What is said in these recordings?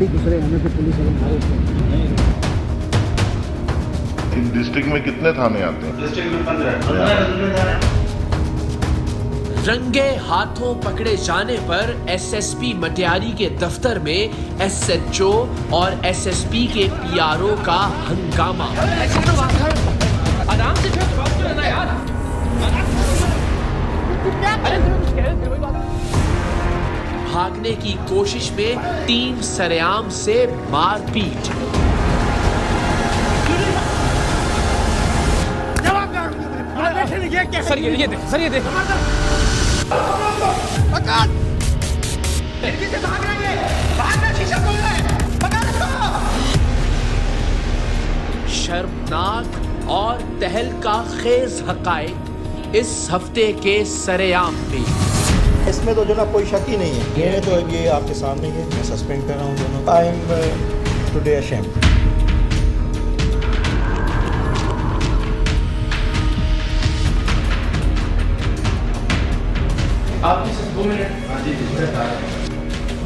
गाड़ी घुस रहे हैं, पुलिस वाले मारे उसको। डिस्ट्रिक्ट में कितने थाने आते हैं? डिस्ट्रिक्ट में 15 रंगे हाथों पकड़े जाने पर एसएसपी मटियारी के दफ्तर में एसएचओ और एसएसपी के पीआरओ का हंगामा। आराम से यार। भागने की कोशिश में टीम सरेआम से मारपीट। सर ये देख, सर ये देख। शर्मनाक और तहलका खेज हकायक इस हफ्ते के सरेआम में। इसमें तो जो ना कोई शक ही नहीं है। ये तो ये आपके सामने है, मैं सस्पेंड कर रहा हूँ दोनों। I am today ashamed. आप सिर्फ 2 मिनट। हाँ जी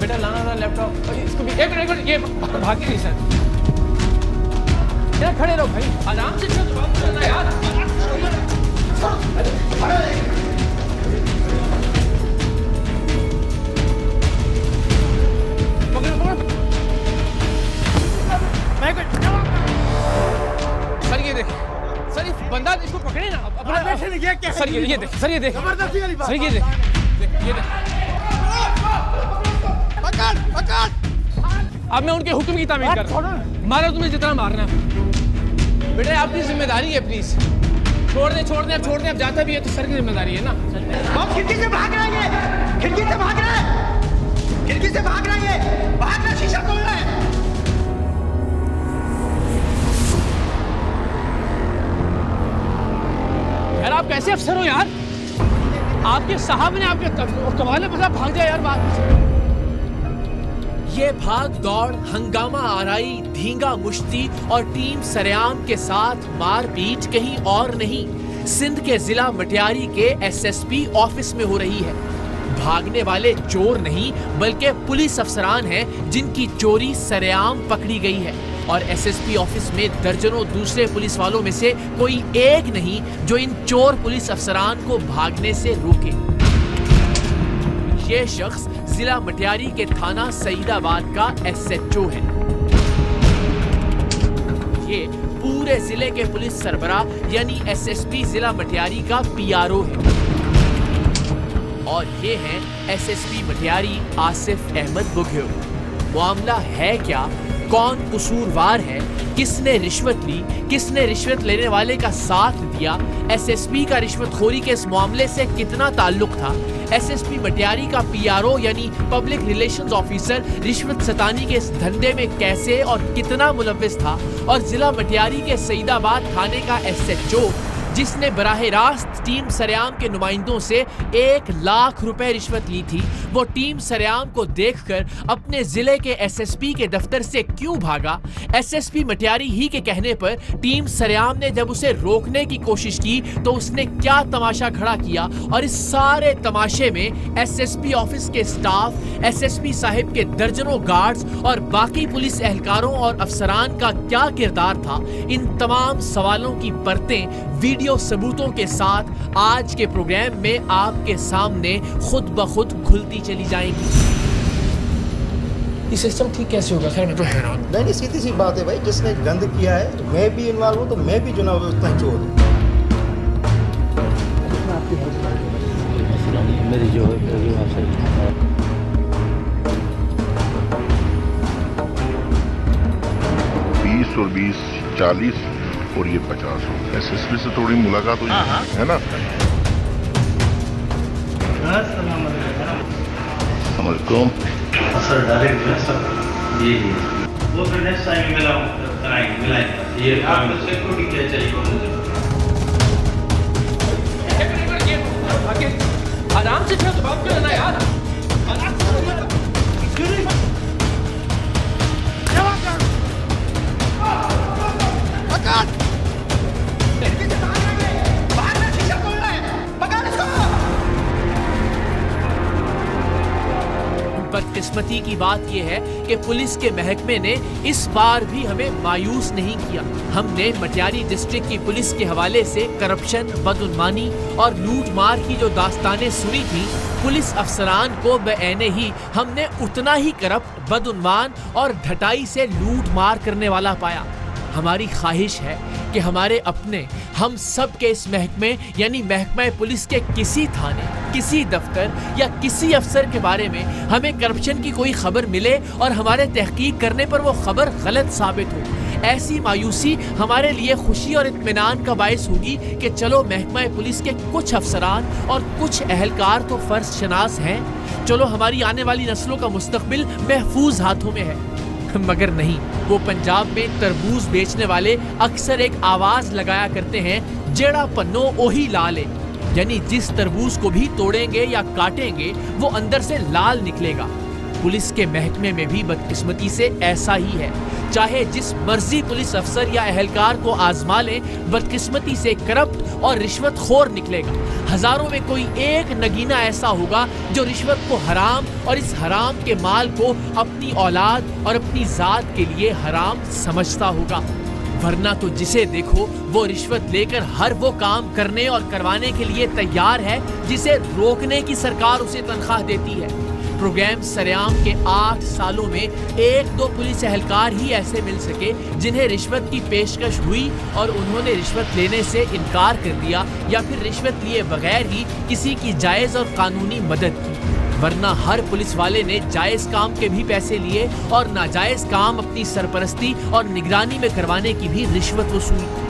बेटा लाना था लैपटॉप। इसको भी एक मिनट, ये भागे नहीं सर। क्या खड़े रहो भाई, आराम से चलो, बात करना यार। सर ये देख, सर इस बंदा इसको पकड़े ना अपना। सर ये देख, सर ये देख, सर ये देख, ये देख। पकड़ पकड़। अब मैं उनके हुक्म की तामील कर रहा हूँ। मारो तुम्हें जितना मारना है। बेटा आपकी जिम्मेदारी है, प्लीज छोड़ दे छोड़ दे, अब छोड़ दे। अब जाता भी है तो सर की जिम्मेदारी है ना। हम खिड़की से भाग रहे हैं, खिड़की से भाग रहे हैं, खिड़की से भाग रहे हैं, भाग रहे, शीशा तोड़ रहे हैं। यार आप कैसे अफसर हो यार? आपके साहब ने आपके कमाल में भाग जाए यार। बात ये भाग दौड़, हंगामा आराई, धींगा मुश्ती और टीम सरेआम के साथ मारपीट कहीं और नहीं, सिंध के जिला मटियारी के एसएसपी ऑफिस में हो रही है। भागने वाले चोर नहीं बल्कि पुलिस अफसरान हैं जिनकी चोरी सरेआम पकड़ी गई है और एसएसपी ऑफिस में दर्जनों दूसरे पुलिस वालों में से कोई एक नहीं जो इन चोर पुलिस अफसरान को भागने से रोके। ये शख्स जिला मटियारी के थाना सईदाबाद का एसएचओ है। ये पूरे जिले के पुलिस सरबराह यानी एसएसपी जिला मटियारी का पीआरओ है और ये हैं एसएसपी मटियारी आसिफ अहमद बुघेल। मामला है क्या, कौन कसूरवार है, किसने रिश्वत ली, किसने रिश्वत लेने वाले का साथ दिया, एसएसपी का रिश्वतखोरी के इस मामले से कितना ताल्लुक था, एसएसपी मटियारी का पीआरओ यानी पब्लिक रिलेशंस ऑफिसर रिश्वत सतानी के इस धंधे में कैसे और कितना मुलव्विस था, और जिला मटियारी के सईदाबाद थाने का एसएचओ जिसने बराह रास्त टीम सरेआम के नुमाइंदों से 1 लाख रुपए रिश्वत ली थी, वो टीम सरेआम को देखकर अपने जिले के एसएसपी के दफ्तर से क्यों भागा। एसएसपी मटियारी ही के कहने पर टीम सरेआम ने जब उसे रोकने की कोशिश की तो उसने क्या तमाशा खड़ा किया, और इस सारे तमाशे में एसएसपी ऑफिस के स्टाफ, एसएसपी साहिब के दर्जनों गार्ड्स और बाकी पुलिस एहलकारों और अफसरान का क्या किरदार था। इन तमाम सवालों की परतें वीडियो सबूतों के साथ आज के प्रोग्राम में आपके सामने खुद ब खुद खुलती चली जाएंगी। ये सिस्टम ठीक कैसे होगा? खैर मैं तो हैरान। नहीं, सीधी सी बात है भाई, जिसने गंद किया है मैं भी इन्वॉल्व हूँ तो मैं भी जो ना उतना ही चोर हूँ। मेरी जो है 20 और 20 40 और ये 50 हो। एसएसपी से थोड़ी मुलाकात हुई है ना? सर डायरेक्ट है सर। जी वो फिर नेक्स्ट टाइम मिलाएंगे। ये आपको सिक्योरिटी क्या चाहिए? आराम से तो बात करना यार। बदकिस्मती की बात यह है कि पुलिस के महकमे ने इस बार भी हमें मायूस नहीं किया। हमने मटियारी डिस्ट्रिक्ट की पुलिस के हवाले से करप्शन, बदउनवानी और लूटमार की जो दास्तानें सुनी थी, पुलिस अफसरान को बेऐने ही हमने उतना ही करप्ट, बदउनवान और ढटाई से लूट मार करने वाला पाया। हमारी ख्वाहिश है कि हमारे अपने, हम सब के इस महकमे यानी महकमा पुलिस के किसी थाने, किसी दफ्तर या किसी अफसर के बारे में हमें करप्शन की कोई खबर मिले और हमारे तहकीक करने पर वो खबर गलत साबित हो। ऐसी मायूसी हमारे लिए खुशी और इत्मीनान का बायस होगी कि चलो महकमा पुलिस के कुछ अफसरान और कुछ अहलकार तो फर्ज शनास हैं, चलो हमारी आने वाली नस्लों का मुस्तकबिल महफूज हाथों में है। मगर नहीं, वो पंजाब में तरबूज बेचने वाले अक्सर एक आवाज लगाया करते हैं, जेड़ा पन्नो ओही लाल है, यानी जिस तरबूज को भी तोड़ेंगे या काटेंगे वो अंदर से लाल निकलेगा। पुलिस के महकमे में भी बदकिस्मती से ऐसा ही है। चाहे जिस मर्जी पुलिस अफसर या अहलकार को आजमा लें, बदकिस्मती से करप्ट और रिश्वतखोर निकलेगा। हजारों में कोई एक नगीना ऐसा होगा जो रिश्वत को हराम और इस हराम के माल को अपनी औलाद और अपनी जात के लिए हराम समझता होगा। वरना तो जिसे देखो वो रिश्वत लेकर हर वो काम करने और करवाने के लिए तैयार है जिसे रोकने की सरकार उसे तनख्वाह देती है। प्रोग्राम सरेआम के 8 सालों में 1-2 पुलिस अहलकार ही ऐसे मिल सके जिन्हें रिश्वत की पेशकश हुई और उन्होंने रिश्वत लेने से इनकार कर दिया या फिर रिश्वत लिए बगैर ही किसी की जायज और कानूनी मदद की। वरना हर पुलिस वाले ने जायज काम के भी पैसे लिए और नाजायज काम अपनी सरपरस्ती और निगरानी में करवाने की भी रिश्वत वसूली।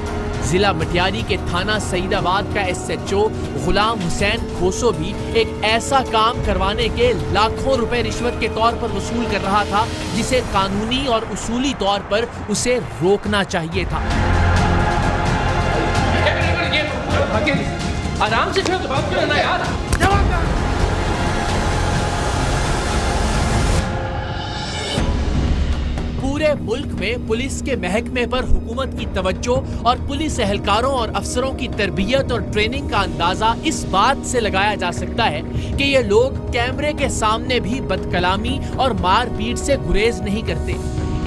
जिला मटियारी के थाना सईदाबाद का SHO गुलाम हुसैन खोसो भी एक ऐसा काम करवाने के लाखों रुपए रिश्वत के तौर पर वसूल कर रहा था जिसे कानूनी और उसूली तौर पर उसे रोकना चाहिए था। आराम से छो तो बात करो ना यार। पूरे मुल्क में पुलिस के महकमे पर हुकूमत की तवज्जो और पुलिस एहलकारों और अफसरों की तरबियत और ट्रेनिंग का अंदाजा इस बात से लगाया जा सकता है कि ये लोग कैमरे के सामने भी बदकलामी और मारपीट से गुरेज नहीं करते।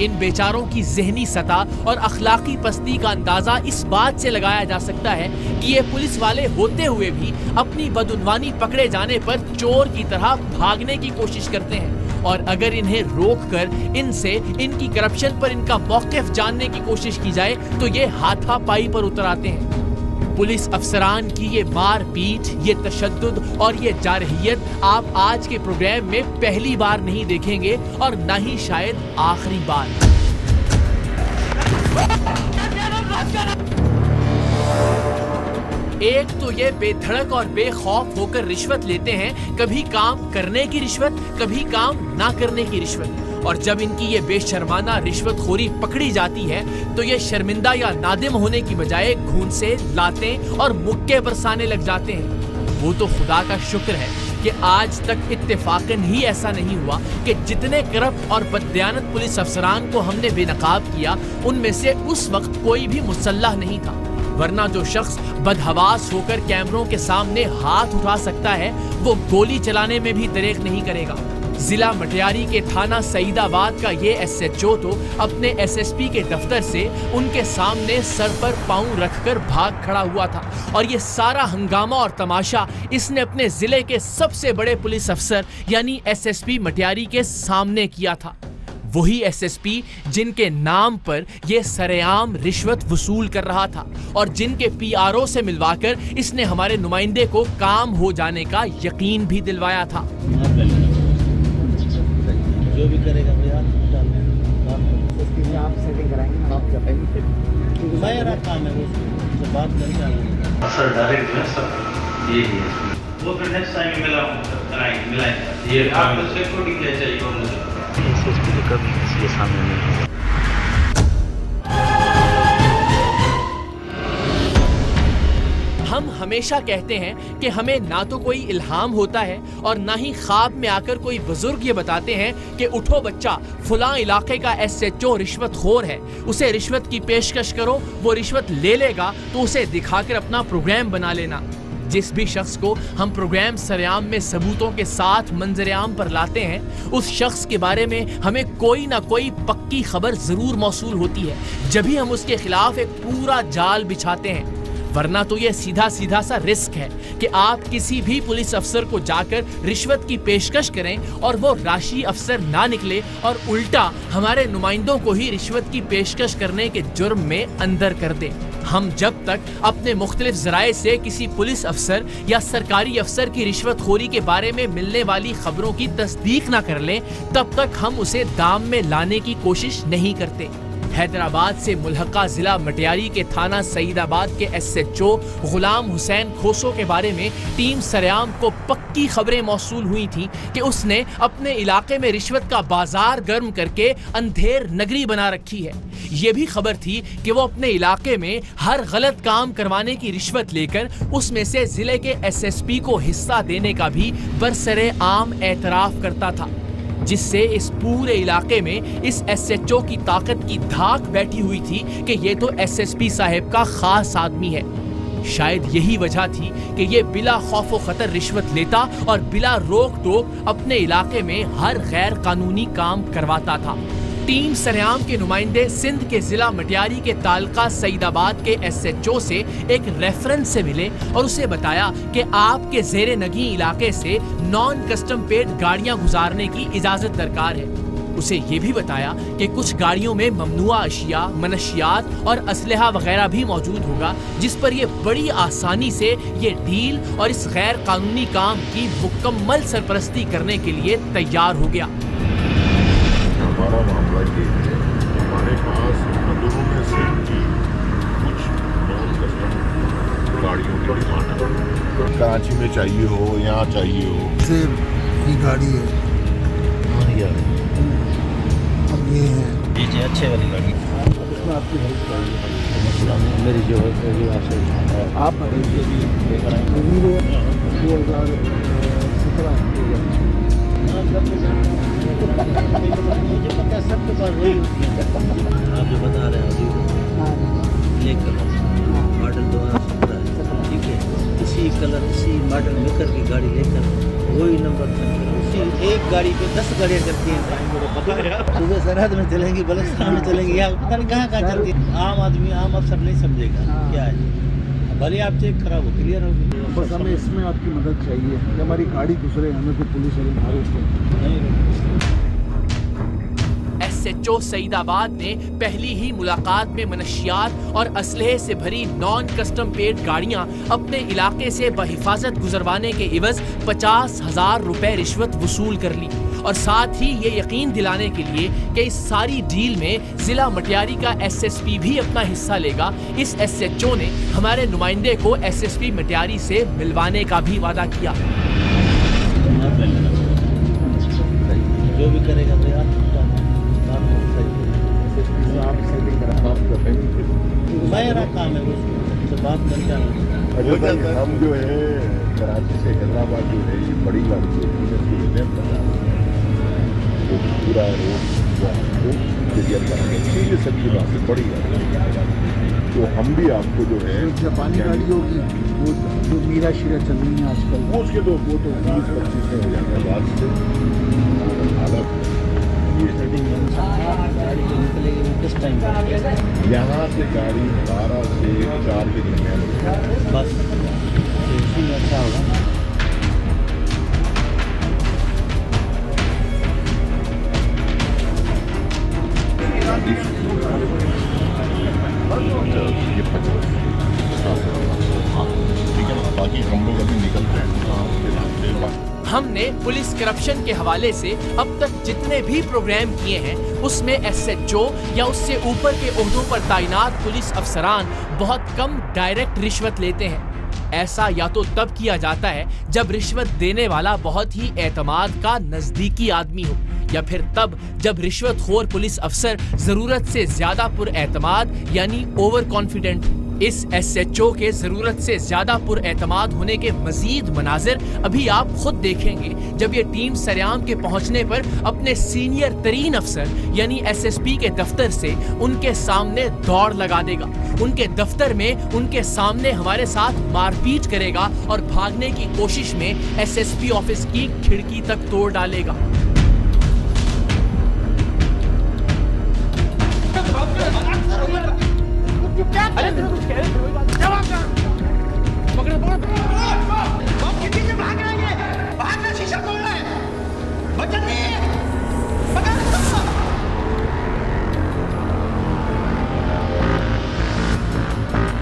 इन बेचारों की ज़हनी सतह और अखलाकी पस्ती का अंदाजा इस बात से लगाया जा सकता है कि ये पुलिस वाले होते हुए भी अपनी बदउनवानी पकड़े जाने पर चोर की तरह भागने की कोशिश करते हैं और अगर इन्हें रोककर इनसे इनकी करप्शन पर इनका मौक़िफ़ जानने की कोशिश की जाए तो ये हाथापाई पर उतर आते हैं। पुलिस अफसरान की ये मारपीट, ये तशद्दुद और ये जारहियत आप आज के प्रोग्राम में पहली बार नहीं देखेंगे और न ही शायद आखिरी बार। एक तो ये बेधड़क और बेखौफ होकर रिश्वत लेते हैं, कभी काम करने की रिश्वत, कभी काम ना करने की रिश्वत। और जब इनकी ये बेशर्माना रिश्वतखोरी पकड़ी जाती है तो ये शर्मिंदा या नादिम होने की बजाय घूंसे, लातें और मुक्के बरसाने लग जाते हैं। वो तो खुदा का शुक्र है कि आज तक इत्तेफाकन ही ऐसा नहीं हुआ कि जितने करप्ट और बददियानत पुलिस अफसरान को हमने बेनकाब किया उनमें से उस वक्त कोई भी मुसल्लह नहीं था। वरना जो शख्स बदहवास होकर कैमरों के सामने हाथ उठा सकता है वो गोली चलाने में भी दरेक नहीं करेगा। जिला मटियारी के थाना सईदाबाद का ये SHO तो अपने SSP के दफ्तर से उनके सामने सर पर पांव रखकर भाग खड़ा हुआ था और ये सारा हंगामा और तमाशा इसने अपने जिले के सबसे बड़े पुलिस अफसर यानी SSP मटियारी के सामने किया था। वही SSP जिनके नाम पर ये सरेआम रिश्वत वसूल कर रहा था और जिनके PRO से मिलवाकर इसने हमारे नुमाइंदे को काम हो जाने का यकीन भी दिलवाया था। जो भी करेगा भैया उसके लिए आप सेटिंग कराएंगे, आप बताएंगे मैं यार काम है वो बात करके आएंगे अफसर डायरेक्ट जो है सब ये वो फिर नेक्स्ट टाइम मिलाएंगे ये आपको सिक्योरिटी के लिए चाहिए वो मुझे SSP के कभी किसी के सामने नहीं है। हम हमेशा कहते हैं कि हमें ना तो कोई इल्हाम होता है और ना ही ख्वाब में आकर कोई बुजुर्ग ये बताते हैं कि उठो बच्चा, फलां इलाके का SHO रिश्वतखोर है, उसे रिश्वत की पेशकश करो, वो रिश्वत ले लेगा तो उसे दिखाकर अपना प्रोग्राम बना लेना। जिस भी शख्स को हम प्रोग्राम सरेआम में सबूतों के साथ मंजर-ए-आम पर लाते हैं, उस शख्स के बारे में हमें कोई ना कोई पक्की खबर जरूर मौसूल होती है, जब भी हम उसके खिलाफ एक पूरा जाल बिछाते हैं। वरना तो यह सीधा सीधा सा रिस्क है कि आप किसी भी पुलिस अफसर को जाकर रिश्वत की पेशकश करें और वो राशि अफसर ना निकले और उल्टा हमारे नुमाइंदों को ही रिश्वत की पेशकश करने के जुर्म में अंदर कर दे। हम जब तक अपने मुख्तलिफ जराए से किसी पुलिस अफसर या सरकारी अफसर की रिश्वतखोरी के बारे में मिलने वाली खबरों की तस्दीक ना कर लें, तब तक हम उसे दाम में लाने की कोशिश नहीं करते। हैदराबाद से मुल्हका जिला मटियारी के थाना सईदाबाद के SHO गुलाम हुसैन खोसो के बारे में टीम सरेआम को पक्की खबरें मौसूल हुई थी कि उसने अपने इलाके में रिश्वत का बाजार गर्म करके अंधेर नगरी बना रखी है। ये भी खबर थी कि वो अपने इलाके में हर गलत काम करवाने की रिश्वत लेकर उसमें से जिले के SSP को हिस्सा देने का भी बरसरे आम एतराफ करता था, जिससे इस पूरे इलाके में इस SHO की ताकत की धाक बैठी हुई थी कि ये तो SSP साहब का खास आदमी है। शायद यही वजह थी कि ये बिला खौफ खतर रिश्वत लेता और बिला रोक टोक अपने इलाके में हर गैर कानूनी काम करवाता था। टीम सरेआम के नुमाइंदे सिंध के जिला मटियारी के तालका सईदाबाद के SHO से एक रेफरेंस से मिले और उसे बताया कि आपके जेरे नगी इलाके से नॉन कस्टम पेड गाड़ियां गुजारने की इजाजत दरकार है। उसे ये भी बताया कि कुछ गाड़ियों में ममनुआ अशिया, मनशियात और असलहा वगैरह भी मौजूद होगा, जिस पर ये बड़ी आसानी से ये डील और इस गैर कानूनी काम की मुकम्मल सरपरस्ती करने के लिए तैयार हो गया। हमारा मामला ये है, हमारे पास अंदरूनी से कुछ नॉन कस्टम गाड़ियों की डिमांड है। कराची में चाहिए हो, यहाँ चाहिए हो, से ये गाड़ी है, अब ये है जी अच्छे वाली गाड़ी, उसमें आपकी हेल्प चाहिए। मसला मेरी जो है वो आपसे आप लेकर मुझे पता है सबके पास वही होती है। आप जो बता रहे हैं लेकर मॉडल 2017, ठीक है, इसी कलर इसी मॉडल मेकर की गाड़ी लेकर वही नंबर उसी एक गाड़ी पे 10 गाड़ियाँ चलती हैं। सुबह सरहद में चलेंगी, बलुचिस्तान में चलेंगी, या पता नहीं कहाँ चलती है। आम आदमी आम अफसर नहीं समझेगा क्या है, भले आप चेक खराब हो क्लियर हो। बस हमें इसमें आपकी मदद चाहिए कि हमारी गाड़ी गुजरे, हमें कोई पुलिस वाले मारे। SHO सईदाबाद ने पहली ही मुलाकात में मनशियात और असलहे से भरी नॉन कस्टम पेड गाड़ियां अपने इलाके से बहिफाजत गुजरवाने के इवज 50,000 रुपए रिश्वत वसूल कर ली और साथ ही ये यकीन दिलाने के लिए कि इस सारी डील में जिला मटियारी का SSP भी अपना हिस्सा लेगा, इस SHO ने हमारे नुमाइंदे को SSP मटियारी से मिलवाने का भी वादा किया। जो भी करेगा भैया मेरा काम है, उससे बात करके हम जो है कराची से हैदराबाद जो है ये बड़ी गाड़ी है, पूरा रोड क्लियर कराएंगे, सीधे सच्ची बात है, बड़ी गाड़ी। तो हम भी आपको जो है जापानी गाड़ी होगी, वो जो मीरा शीरा चल रही है आजकल, वो उसके तो 20-25 में हो जाता है बाद से हालत। गाड़ी जो निकलेगी वो किस टाइम यहाँ से गाड़ी 12 से 4 के दरमियान बस इसी में अच्छा होगा। ये 50 ठीक है ना, बाकी हम लोग अभी निकलते हैं। हमने पुलिस करप्शन के हवाले से अब तक जितने भी प्रोग्राम किए हैं उसमें SHO या उससे ऊपर के ओहदों पर तैनात पुलिस अफसरान बहुत कम डायरेक्ट रिश्वत लेते हैं। ऐसा या तो तब किया जाता है जब रिश्वत देने वाला बहुत ही एतमाद का नजदीकी आदमी हो, या फिर तब जब रिश्वतखोर पुलिस अफसर जरूरत से ज्यादा पुरएतमाद यानी ओवर कॉन्फिडेंट। इस SHO के जरूरत से ज्यादा पुरएतमाद होने के मजीद मनाजिर अभी आप खुद देखेंगे जब ये टीम सरेआम के पहुंचने पर अपने सीनियर तरीन अफसर यानी SSP के दफ्तर से उनके सामने दौड़ लगा देगा, उनके दफ्तर में उनके सामने हमारे साथ मारपीट करेगा और भागने की कोशिश में SSP ऑफिस की खिड़की तक तोड़ डालेगा। अरे कुछ कह रहे थे, पकड़ो खिड़की से भाग रहे हैं, भागना शीशा तोड़ रहा है, बचत नहीं है,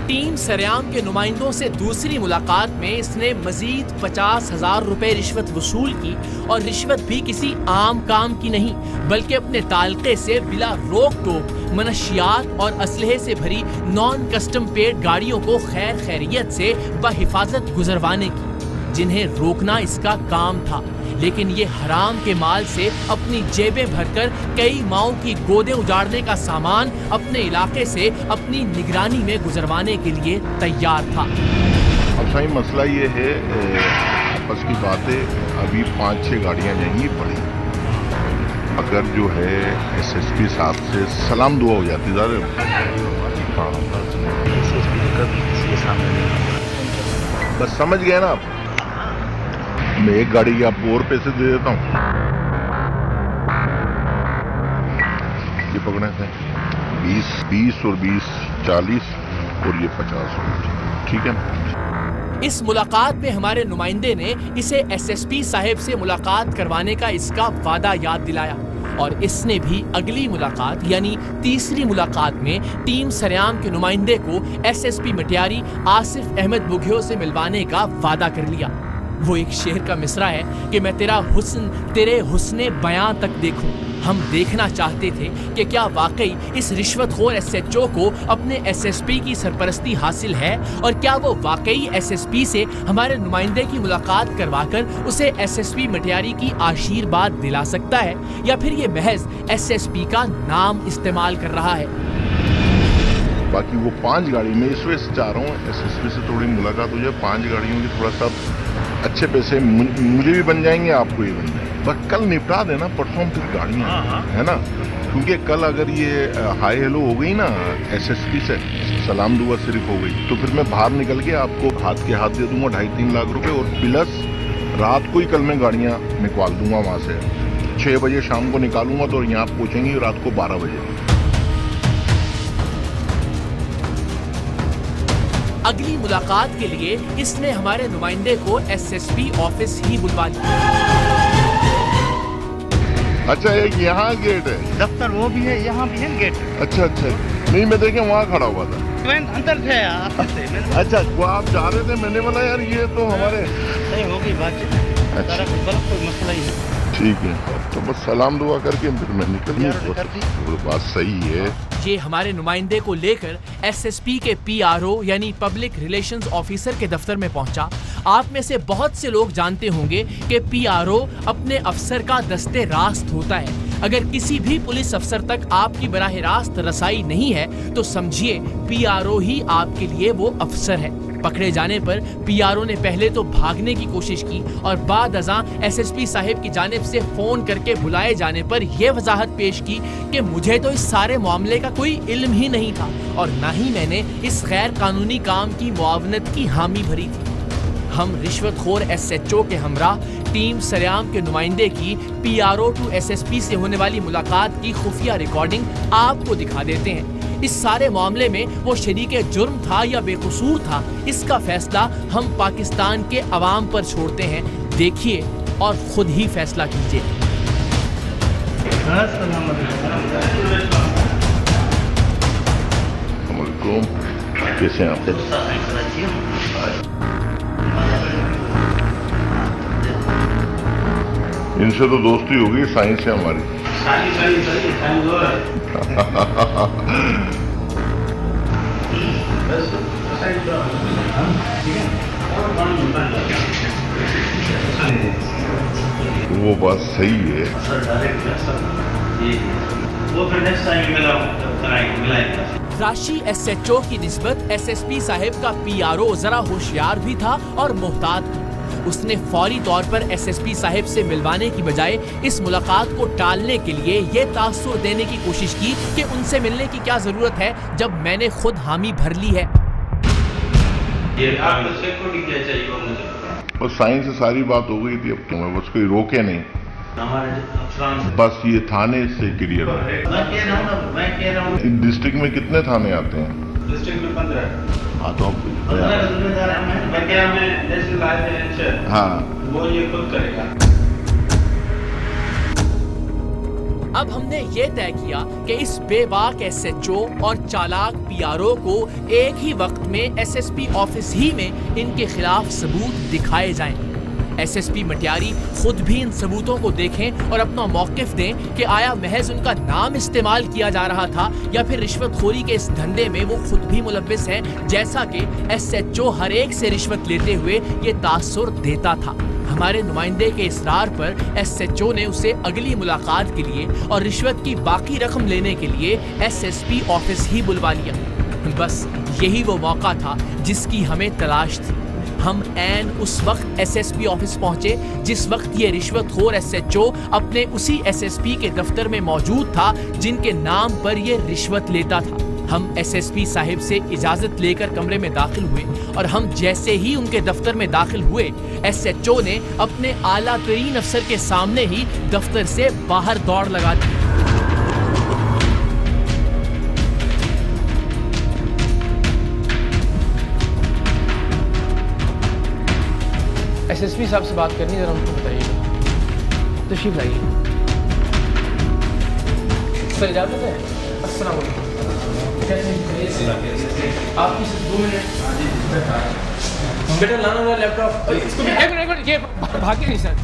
टीम सरेआम के नुमाइंदों से दूसरी मुलाकात में इसने मजीद 50,000 रुपए रिश्वत वसूल की और रिश्वत भी किसी आम काम की नहीं बल्कि अपने ताल्के से बिला रोक टोक मनशियात और असलहे से भरी नॉन कस्टम पेड गाड़ियों को खैर खैरियत से बहिफाजत गुजरवाने की, जिन्हें रोकना इसका काम था। लेकिन ये हराम के माल से अपनी जेबें भरकर कई माओं की गोदें उजाड़ने का सामान अपने इलाके से अपनी निगरानी में गुजरवाने के लिए तैयार था। अब सही मसला ये है, आपस की बातें अभी 5-6 गाड़ियां यहीं पड़ी, अगर जो है SSP साहब से सलाम दुआ हो जाती ज़्यादा। हाँ SSP कभी किसी के सामने नहीं, बस समझ गए ना आप। मैं एक गाड़ी के आपको और पैसे दे देता हूँ, ये पकड़े थे 20 और 20 40 और ये 50, ठीक है। इस मुलाकात में हमारे नुमाइंदे ने इसे SSP साहब से मुलाकात करवाने का इसका वादा याद दिलाया और इसने भी अगली मुलाकात यानी तीसरी मुलाकात में टीम सरेआम के नुमाइंदे को SSP मटियारी आसिफ अहमद बुघियो से मिलवाने का वादा कर लिया। वो एक शेर का मिसरा है कि मैं तेरा हुस्न तेरे हुस्ने बयां तक देखूं। हम देखना चाहते थे कि क्या वाकई इस रिश्वतखोर SHO को अपने SSP की सरपरस्ती हासिल है और क्या वो वाकई SSP से हमारे नुमाइंदे की मुलाकात करवाकर उसे SSP मटियारी की आशीर्वाद दिला सकता है या फिर ये महज SSP का नाम इस्तेमाल कर रहा है। बाकी वो 5 गाड़ी में इस वजह से चाह रहा हूँ SSP से थोड़ी मुलाकात हो जाए, 5 गाड़ियों की थोड़ा सा अच्छे पैसे मुझे भी बन जाएंगे, आपको भी बन जाएंगे, बस कल निपटा देना, परसों फिर गाड़ियाँ है ना, क्योंकि कल अगर ये हाई हेलो हो गई ना SSP से, सलाम दुआ सिर्फ हो गई, तो फिर मैं बाहर निकल के आपको हाथ के हाथ दे दूंगा 2.5-3 लाख रुपए और प्लस रात को ही कल मैं गाड़ियाँ निकाल दूंगा वहाँ से, 6 बजे शाम को निकालूंगा तो यहाँ पहुँचेंगी रात को 12 बजे। अगली मुलाकात के लिए इसने हमारे नुमाइंदे को SSP ऑफिस ही बुलवा लिया। अच्छा, एक यहाँ गेट है, दफ्तर वो भी है, यहाँ भी है गेट। अच्छा, नहीं मैं देखे वहाँ खड़ा हुआ था, अंदर थे अच्छा वो आप जा रहे थे, मैंने बोला यार ये तो हमारे नहीं होगी बातचीत, अच्छा कोई मसला ही है, ठीक है, तो बस सलाम दुआ करके फिर मैं निकल गया, बात सही है। ये हमारे नुमाइंदे को लेकर SSP के PRO यानी पब्लिक रिलेशंस ऑफिसर के दफ्तर में पहुंचा। आप में से बहुत से लोग जानते होंगे कि PRO अपने अफसर का दस्ते रास्त होता है। अगर किसी भी पुलिस अफसर तक आपकी बराह रास्त रसाई नहीं है तो समझिए PRO ही आपके लिए वो अफसर है। पकड़े जाने पर PRO ने पहले तो भागने की कोशिश की और बाद अज़ां SSP साहिब की जानिब से फोन करके बुलाए जाने पर यह वजाहत पेश की कि मुझे तो इस सारे मामले का कोई इल्म ही नहीं था और ना ही मैंने इस गैर कानूनी काम की मुआवनत की हामी भरी थी। हम रिश्वतखोर SHO के हमरा टीम सरेआम के नुमाइंदे की PRO टू SSP से होने वाली मुलाकात की खुफिया रिकॉर्डिंग आपको दिखा देते हैं। इस सारे मामले में वो शरीके जुर्म था या बेकसूर था, इसका फैसला हम पाकिस्तान के अवाम पर छोड़ते हैं। देखिए और खुद ही फैसला कीजिए। कैसे हैं आप? इनसे तो दोस्ती होगी, साइंस है हमारी। वो बात सही है। वो फिर नेक्स्ट टाइम मिला राशि SHO की निस्बत SSP साहब का PRO जरा होशियार भी था और मोहतात भी। उसने फौरी तौर पर SSP साहब से मिलवाने की बजाय इस मुलाकात को टालने के लिए ये तासुर देने की कोशिश की कि उनसे मिलने की क्या जरूरत है जब मैंने खुद हामी भर ली है। ये आपको सिक्योरिटी क्या चाहिए वो मुझे और साइन से सारी बात हो गई थी, अब तो मैं बस कोई रोके नहीं, हमारे अफसरान से बस ये थाने से क्लियर है। मैं कह रहा हूँ डिस्ट्रिक्ट में कितने थाने आते हैं? डिस्ट्रिक्ट में 15 हाँ तो जिम्मेदार है। मैं कह रहा हूँ नेशनल हाईवे, हाँ वो ये खुद करेगा। अब हमने ये तय किया कि इस बेबाक SHO और चालाक PRO को एक ही वक्त में SSP ऑफिस ही में इनके खिलाफ सबूत दिखाए जाएं। SSP मटियारी खुद भी इन सबूतों को देखें और अपना मौकिफ दें कि आया महज उनका नाम इस्तेमाल किया जा रहा था या फिर रिश्वतखोरी के इस धंधे में वो खुद भी मुलव्विस हैं, जैसा कि SHO हर एक से रिश्वत लेते हुए ये तासुर देता था। हमारे नुमाइंदे के इसरार पर SHO ने उसे अगली मुलाकात के लिए और रिश्वत की बाकी रकम लेने के लिए SSP ऑफिस ही बुलवा लिया। बस यही वो मौका था जिसकी हमें तलाश थी। हम ऐन उस वक्त SSP ऑफिस पहुंचे जिस वक्त ये रिश्वतखोर SHO अपने उसी SSP के दफ्तर में मौजूद था जिनके नाम पर ये रिश्वत लेता था। हम SSP साहिब से इजाजत लेकर कमरे में दाखिल हुए और हम जैसे ही उनके दफ्तर में दाखिल हुए SHO ने अपने आला तरीन अफसर के सामने ही दफ्तर से बाहर दौड़ लगा दी। SSP साहब से बात करनी, जरा उनको बताइएगा। तशरीफ लाइए सर, इजाजत है। अस्सलाम वालेकुम। आपकी सिर्फ 2 मिनट बेटा लाना हुआ लैपटॉप। एक मिनट ये भागे नहीं सर।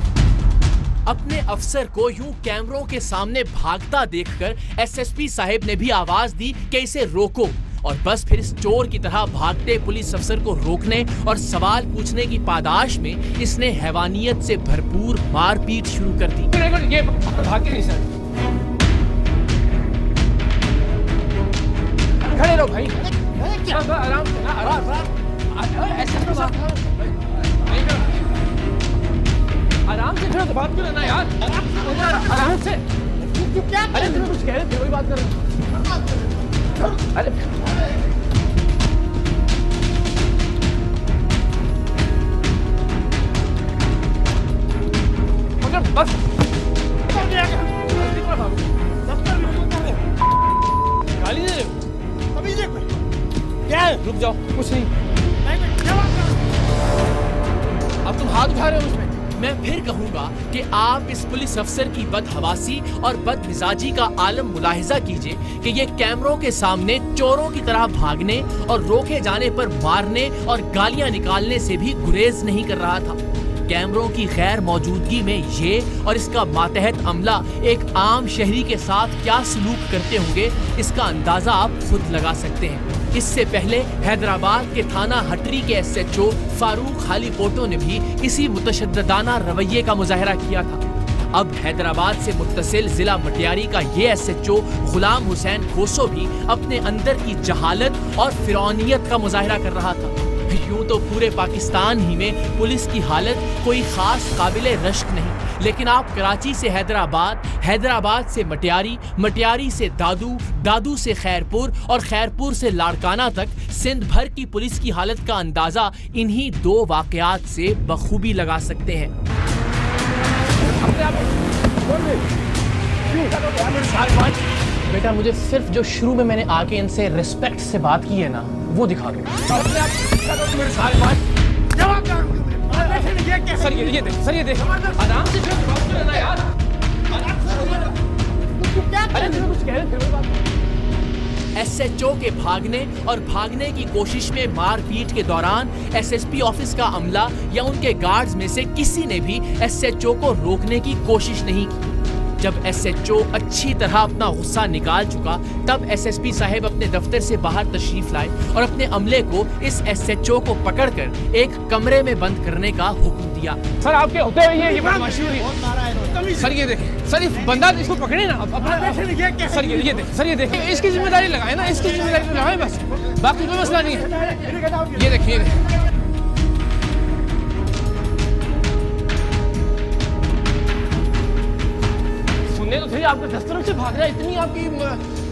अपने अफसर को यूं कैमरों के सामने भागता देखकर SSP साहब ने भी आवाज दी कि इसे रोको, और बस फिर इस चोर की तरह भागते पुलिस अफसर को रोकने और सवाल पूछने की पादाश में इसने हैवानियत से भरपूर मारपीट शुरू कर दी। ये भागे नहीं सर। खड़े रहो भाई, आराम से ना, आराम से खड़े तो बात करो ना यार, आराम से। अरे तुम कुछ कह रहे थे, वही बात कर रहे। अरे बस गाली दे रहे हो? क्या है? रुक जाओ, कुछ नहीं। अब तुम हाथ उठा रहे हो उसमें। मैं फिर कहूंगा कि आप इस पुलिस अफसर की बदहवासी और बदमिजाजी का आलम मुलाहिजा कीजिए कि ये कैमरों के सामने चोरों की तरह भागने और रोके जाने पर मारने और गालियां निकालने से भी गुरेज नहीं कर रहा था। कैमरों की गैर मौजूदगी में ये और इसका मातहत अमला एक आम शहरी के साथ क्या सलूक करते होंगे, इसका अंदाजा आप खुद लगा सकते हैं। इससे पहले हैदराबाद के थाना हटरी के SHO फारूक हालीपोटो ने भी इसी मुतशद्दिदाना रवैये का मुजाहरा किया था। अब हैदराबाद से मुत्तसिल जिला मटियारी का ये SHO गुलाम हुसैन खोसो भी अपने अंदर की जहालत और फिरौनियत का मुजाहरा कर रहा था। यूं तो पूरे पाकिस्तान ही में पुलिस की हालत कोई खास काबिले रश्क नहीं, लेकिन आप कराची से हैदराबाद, हैदराबाद से मटियारी, मटियारी से दादू, दादू से खैरपुर और खैरपुर से लाड़काना तक सिंध भर की पुलिस की हालत का अंदाजा इन्हीं 2 वाकयात से बखूबी लगा सकते हैं। बेटा मुझे सिर्फ जो शुरू में मैंने आके इनसे रिस्पेक्ट से बात की है ना, वो दिखा दो। सर ये देख, सर ये देख, आराम से बात करो ना यार। अरे तुम कुछ कह रहे थे, वही बात। SHO के भागने और भागने की कोशिश में मारपीट के दौरान SSP ऑफिस का अमला या उनके गार्ड्स में से किसी ने भी SHO को रोकने की कोशिश नहीं की। जब SHO अच्छी तरह अपना गुस्सा निकाल चुका, तब SSP साहब अपने दफ्तर से बाहर तशरीफ लाए और अपने अमले को इस SHO को पकड़कर एक कमरे में बंद करने का हुक्म दिया। सर आपके होते हुए ये बदमाशी हुई। सर ये देखें, सर ये बंदा इसको पकड़े ना अपना। सर ये देखें, सर ये देखें, इसकी जिम्मेदारी लगाए ना, इसकी जिम्मेदारी लगाए बस, बाकी कोई मसला नहीं है। ये देखिए, सुनने तो थे आपके दफ्तरों से भाग रहा है, इतनी आपकी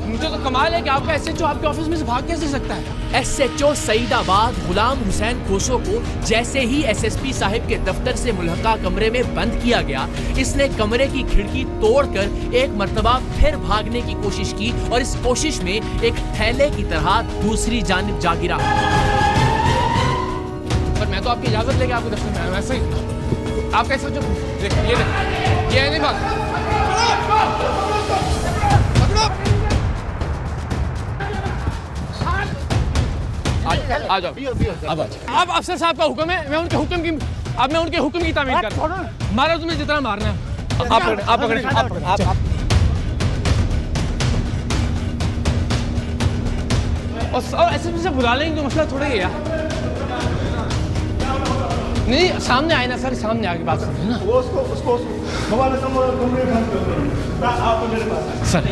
मुझे तो कमाल है कि आपका एसएचओ आपके ऑफिस में से भाग कैसे सकता है। एसएचओ सईदाबाद गुलाम हुसैन खोसो को जैसे ही एसएसपी साहिब के दफ्तर से मुल्हका कमरे में बंद किया गया, इसने कमरे की खिड़की तोड़कर एक मर्तबा फिर भागने की कोशिश की और इस कोशिश में एक थैले की तरह दूसरी जानिब जा गिरा। पर मैं तो आपकी इजाजत लेके आपके दफ्तर में आया, वैसे ही आपका एसएचओ देखिए, ये नहीं भाग। आ जाओ, अब अफसर साहब का हुक्म है, मैं उनके हुक्म की तामील कर रहा हूं। मारो तुम्हें जितना मारना है। आप पकड़े। और ऐसे से बुला लेंगे तो मसला थोड़ा ही है यार। नहीं सामने आए ना सर, सामने आके बात करें ना। उसको सर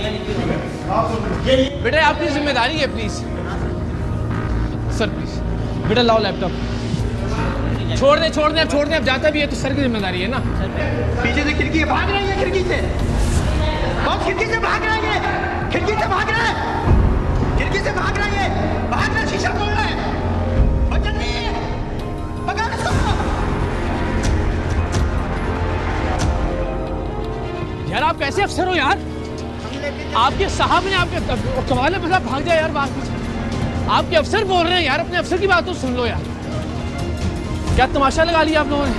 बेटा आपकी जिम्मेदारी है, प्लीज सर प्लीज बेटा लाओ लैपटॉप। छोड़ दे अब जाता भी है तो सर की जिम्मेदारी है ना। पीछे से खिड़की भाग रही है, खिड़की से बहुत खिड़की से भाग रही है, खिड़की से भाग रहा है, खिड़की से भाग रही है, भाग रहा, शीशा तोड़ रहा है, बचन नहीं है, पकड़ इसको। यार आप कैसे अफसर हो यार, आपके साहब ने आपके कमाल है, बस भाग जाए यार, बात पीछे आपके अफसर बोल रहे हैं यार, अपने अफसर की बात तो सुन लो यार। क्या तमाशा लगा लिया आप लोगों ने।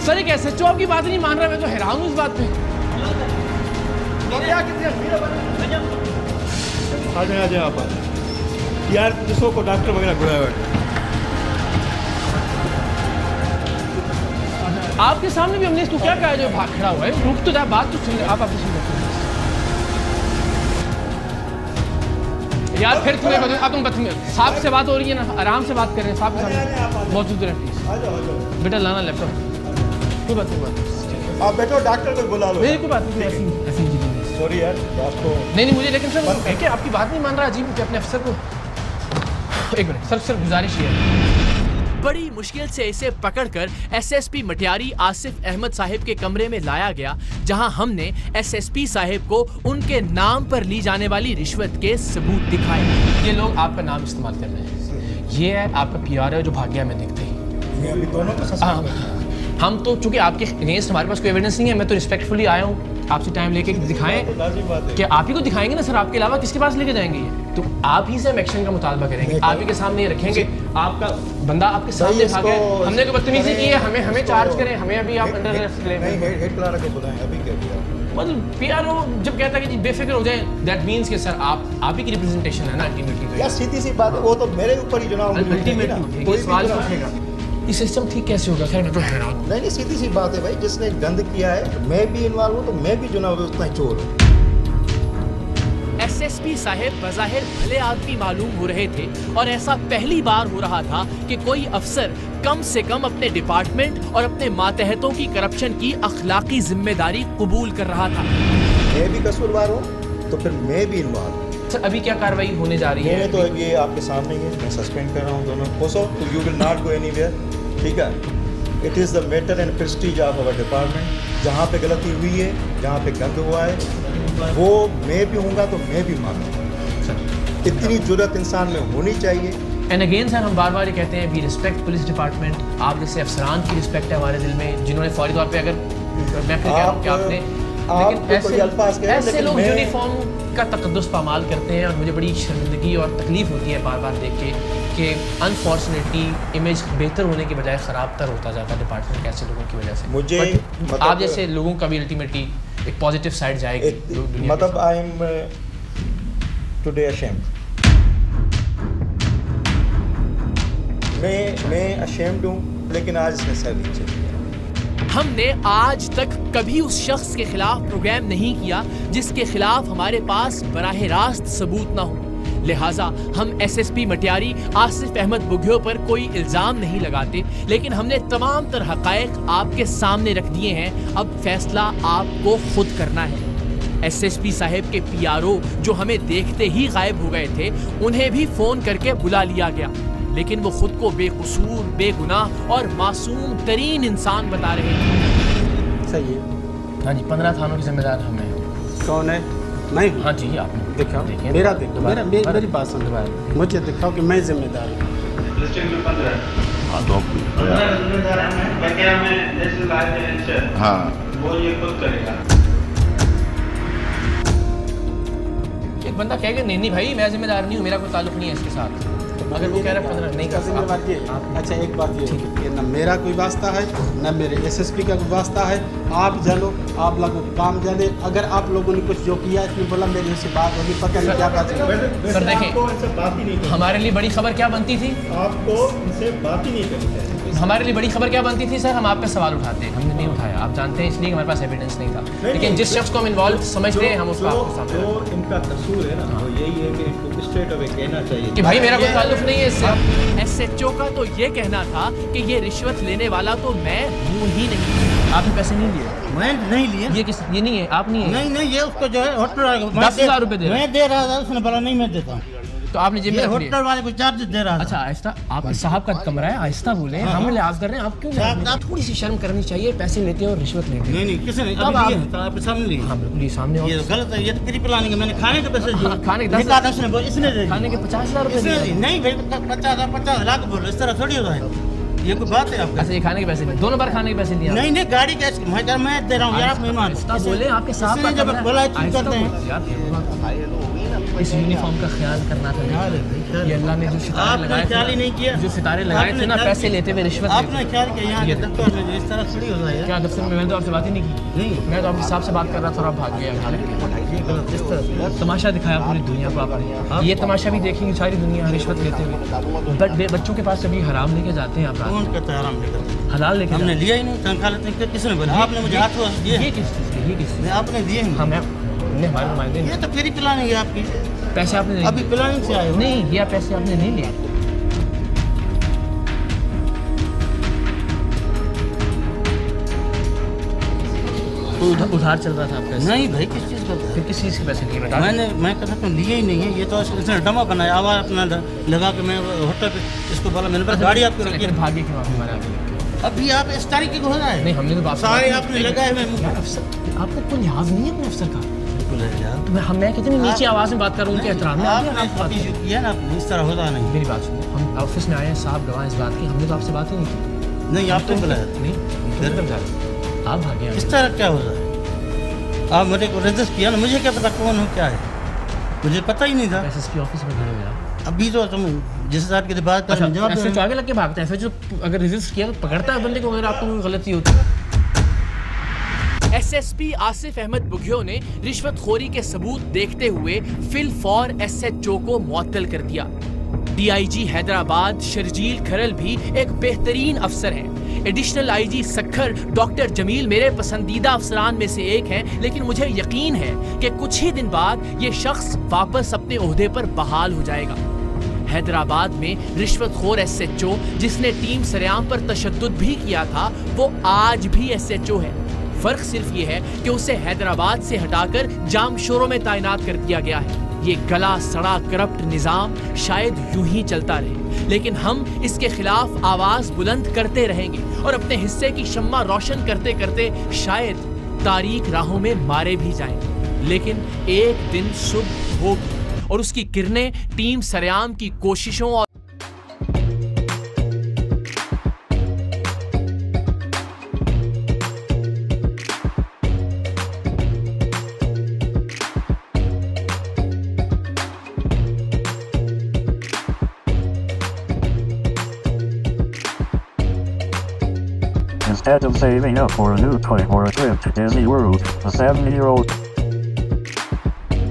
सर एक एसएचओ आपकी बात नहीं मान रहा, मैं तो हैरान हूं इस बात पे। आ जाए आप यार, दूसरों को डॉक्टर वगैरह बुलाया हुआ है। आपके सामने भी हमने इसको क्या कहा जो भाग खड़ा हुआ है, रुक तो जा, बात तो सुन, आप अपनी सुन यार। फिर तुम्हें अब तुम बदतमीज, साहब से बात हो रही है ना, आराम से बात कर रहे हैं, साहब के सामने मौजूद रहे प्लीज। बेटा लाना लैपटॉप, कोई बात नहीं, आप बैठो, डॉक्टर को बुला लो। कोई बात नहीं, सॉरी यार आपको। नहीं मुझे, लेकिन सर क्या आपकी बात नहीं मान रहा, अजीब है अपने अफसर को। एक मिनट सर गुजारिश है। बड़ी मुश्किल से इसे पकड़कर एसएसपी मटियारी आसिफ अहमद साहिब के कमरे में लाया गया, जहां हमने एसएसपी साहिब को उनके नाम पर ली जाने वाली रिश्वत के सबूत दिखाए। ये लोग आपका नाम इस्तेमाल कर रहे हैं, ये है आपका पीआर है जो भाग गया, मैं देखते ही दोनों को हम तो चूंकि आपके अगेंस्ट हमारे पास कोई एविडेंस नहीं है, मैं तो रिस्पेक्टफुली आया हूँ आपसे टाइम लेके दिखाएं कि आप ही को दिखाएंगे ना सर, आपके अलावा किसके पास लेके जाएंगे ये, तो आप ही से हम एक्शन का मुतालबा करेंगे, आप ही के सामने ये रखेंगे। आपका बंदा आपके सामने भागा है, हमने कोई बदतमीजी की है, हमें चार्ज करें, हमें अभी आप अंडर अरेस्ट करें। हेड क्लार्क को बुलाएं, अभी क्या किया मतलब पीआरओ जब कहता है कि जी बेफिक्र हो जाए, दैट मींस कि सर आप ही की रिप्रेजेंटेशन है ना अल्टीमेटली। यार सीधी सी बात है, वो तो मेरे ऊपर ही जनाब अल्टीमेटली कोई सवाल पूछेगा, ये सिस्टम ठीक कैसे होगा। खैर मैं तो हैरान हूं। नहीं सीधी सी बात है भाई, जिसने गंद किया है, मैं भी इन्वॉल्व हूँ तो मैं भी जनाब उतना ही चोर हूँ। एसएसपी साहिब बज़ाहिर भले आदमी मालूम हो रहे थे और ऐसा पहली बार हो रहा था कि कोई अफसर कम से कम अपने डिपार्टमेंट और अपने मातहतों की करप्शन की अखलाकी जिम्मेदारी कबूल कर रहा था। मैं भी कसूरवार हूँ तो फिर मैं भी इन्वॉल्व हूँ। सर अभी क्या कार्रवाई होने जा रही है? तो ये आपके सामने ही है, मैं सस्पेंड कर रहा हूँ दोनों को, so you will not go anywhere, ठीक है। It is the matter and prestige of our department. जहाँ पे गलती हुई है, जहाँ पे गंद हुआ है, वो मैं भी हूँगा तो मैं भी मानूंगा। इतनी जुर्रत इंसान में होनी चाहिए। एंड अगेन सर हम बार बार ये कहते हैं वी रिस्पेक्ट पुलिस डिपार्टमेंट। आप जैसे अफसरान की रिस्पेक्ट है हमारे दिल में, जिन्होंने फौरी तौर पे, अगर मैं फिर कह रहा हूँ कि आपने, लेकिन ऐसे लोग यूनिफॉर्म का तकद्दुस पामाल करते हैं और मुझे बड़ी शर्मिंदगी और तकलीफ होती है बार बार देख के कि अनफॉर्चुनेटली इमेज बेहतर होने के बजाय ख़राब तर होता जाता है डिपार्टमेंट ऐसे लोगों की वजह से। मुझे मतलब आप जैसे लोगों का भी अल्टीमेटली एक पॉजिटिव साइड जाएगी। मतलब आई एम टुडे अशेम्ड, मैं अशेम्ड हूँ, लेकिन आज इसने सर नीचे किया। हमने आज तक कभी उस शख्स के खिलाफ प्रोग्राम नहीं किया जिसके खिलाफ हमारे पास बराह रास्त सबूत ना हो, लिहाजा हम एसएसपी मटियारी आसिफ अहमद बुघियो पर कोई इल्जाम नहीं लगाते, लेकिन हमने तमाम तर हकायक आपके सामने रख दिए हैं। अब फैसला आपको खुद करना है। एसएसपी साहब के पीआरओ जो हमें देखते ही गायब हो गए थे, उन्हें भी फोन करके बुला लिया गया, लेकिन वो खुद को बेकसूर, बेगुनाह और मासूम तरीन इंसान बता रहे हैं। सही है। हाँ जी, 15 थानों के जिम्मेदार हम हैं। कौन है? मैं। हाँ जी, आप दिखाओ, मेरा देखो, मेरी बात सुन, मुझे दिखाओ कि मैं जिम्मेदार हूँ। लिस्टिंग में 15 हाँ तो 15 जिम्मेदार हैं। बकाया में नेशनल हाईवे हाँ वो ये खुद करेगा। एक बंदा कहेगा नहीं भाई मैं जिम्मेदार नहीं हूँ, मेरा कोई ताल्लुक नहीं है इसके साथ। अगर वो कह रहा है 15 नहीं कर सकता। अच्छा एक बात ये कि न मेरा कोई वास्ता है, न मेरे एसएसपी का कोई वास्ता है। आप जानो, आप लोगों को काम जाने। अगर आप लोगों ने कुछ जो किया, इसमें बोला मेरे से बात होगी, पता नहीं क्या बात है। सर देखें, हमारे लिए बड़ी खबर क्या बनती थी? आपको इनसे बात ही नहीं करनी चाहिए। हमारे लिए बड़ी खबर क्या बनती थी सर? हम आप पे सवाल उठाते हैं, हमने नहीं उठाया, आप जानते हैं, इसलिए हमारे पास एविडेंस नहीं था। लेकिन जिस शख्स को हम इन्वॉल्व समझते हैं, हम उसको आपको सामने जो इनका कसूर है ना, वो यही है कि इनको स्ट्रेट अवे कहना चाहिए कि भाई मेरा कोई ताल्लुक नहीं है इससे। एसएचओ का तो ये कहना था कि ये रिश्वत लेने वाला तो मैं हूँ ही नहीं। आपने पैसे नहीं लिए? मैं नहीं लिए। ये नहीं है, आप नहीं है? नहीं ये उसको जो है होटल 10,000 रुपए दे रहा है। मैं दे रहा था, उसने बोला नहीं मैं देता हूँ। तो आपने जेब में रख लिया? होटल वाले को चार्ज दे रहा था। अच्छा आहिस्ता, आप साहब का कमरा है, आहिस्ता बोले। हम लिहाज कर रहे हैं, आप क्यों? आप थोड़ी सी शर्म करनी चाहिए। पैसे लेते हैं और रिश्वत लेते हैं। नहीं किसी ने कब आप आपके सामने लिए? हाँ बिल्कुल, ये सामने। ये गलत है, ये तो प्री प्लानिंग है। मैंने खाने के पैसे दिए, खाने के 10,000 इसने दे खाने के 50,000 रुपए दिए। नहीं भाई 50 लाख बोल रहे, इस तरह थोड़ी होता है। ये कोई बात है आपका? अच्छा ये खाने के पैसे दोनों बार खाने के पैसे दिए? नहीं गाड़ी कैश मैं दे रहा हूँ यार, आप मेहमान बोले आपके साहब का जब बोला करते हैं। इस यूनिफॉर्म का ख्याल करना था। ये अल्लाह ने जो सितारे लगाए ख्याल ही नहीं किया। जो सितारे लगाए थे ना, पैसे लेते हुए रिश्वत आपने ख्याल किया? यहाँ दफ्तर में इस तरह थोड़ी होता है। क्या दफ्तर में? मैंने तो आपसे बात ही नहीं की। नहीं, मैं तो आपके साहब से बात कर रहा था और आप भाग गया। तमाशा दिखाया पूरी दुनिया को आपने। ये तमाशा भी देखेंगे सारी दुनिया रिश्वत लेते हुए। बच्चों के पास अभी हराम लेके जाते हैं आप। कौन कहता है हराम लेकर? हलाल लेके हमने लिया ही नहीं। तनख्वाह लेते किसने बोला? आपने मुझे हाथ दिए। ये किस चीज़ के? ये किस? आपने दिए? हाँ हमने हमारे नुमाइंदे। ये तो फ्री प्लानिंग है आपकी। पैसे आपने अभी प्लानिंग से आए हो? नहीं, ये पैसे आपने नहीं लिए। तो उधार चल रहा था आपका? नहीं भाई, किस चीज़ का? फिर किस चीज़ के पैसे लिए? मैं कहता हूँ लिए ही नहीं है। ये तो इसने डमा बनाया, आवाज़ अपना लगा के मैं होटल पे इसको बोला, मैंने बोला गाड़ी आपको रखी है। भाग्य क्यों आप हमारे आगे? अभी आप इस तारीख को हो रहा है? नहीं, हमने तो बात सारे आपने लगाए हुए। आपको कोई लिहाज नहीं है अपने अफसर का? बिल्कुल। मैं कितनी नीची आवाज़ में बात कर रहा हूँ, उनके एहतराम में आपने किया ना, इस तरह होता नहीं। मेरी बात सुनिए, हम ऑफिस में आए हैं, साहब गवाह इस बात की, हमने तो आपसे बात ही नहीं की। नहीं आपने बुलाया? नहीं, आप भागे। इस तरह क्या हो रहा है? आप मेरे को रजिस्ट किया ना, मुझे क्या पता कौन हो क्या है, मुझे पता ही नहीं था। एसएसपी ऑफिस में खड़े हुए अभी तो तुम जिस साहब की बात कर रहे हैं, आगे लग के भागता है। जो अगर रजिस्ट किया तो पकड़ता है बंदे को, अगर आपको कोई गलती होती है। एसएसपी आसिफ अहमद बुघियो ने रिश्वतखोरी के सबूत देखते हुए फिल फॉर एसएचओ को मुअत्तल कर दिया। डीआईजी हैदराबाद शर्जील खरल भी एक बेहतरीन अफसर हैं। Additional IG Sukkur doctor Jamil मेरे पसंदीदा अफसरान में से एक हैं, लेकिन मुझे यकीन है कि कुछ ही दिन बाद ये शख्स वापस अपने ओहदे पर बहाल हो जाएगा। हैदराबाद में रिश्वतखोर एसएचओ जिसने टीम सरेआम पर तशद्दुद भी किया था, वो आज भी एसएचओ है। फर्क सिर्फ ये है कि उसे हैदराबाद से हटाकर जामशोरों में तैनात कर दिया गया है। ये गला सड़ा करप्ट निजाम शायद यूं ही चलता रहे, लेकिन हम इसके खिलाफ आवाज बुलंद करते रहेंगे और अपने हिस्से की शम्मा रोशन करते करते शायद तारीक राहों में मारे भी जाएं। लेकिन एक दिन सुबह होगी और उसकी किरणें टीम सरेआम की कोशिशों और Instead of saving up for a new toy or a trip to Disney World, a 7-year-old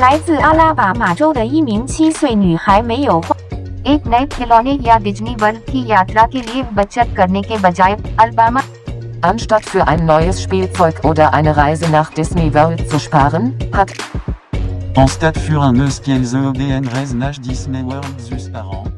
来自阿拉巴马州的一名7岁女孩没有花 एक नए खिलौने या डिज्नी वर्ल्ड की यात्रा के लिए बचत करने के बजाय Alabama Anstatt für ein neues Spielzeug oder eine Reise nach Disney World zu sparen, hat En stade für un eus kiel ze OBN Reznach Disney World zus par an.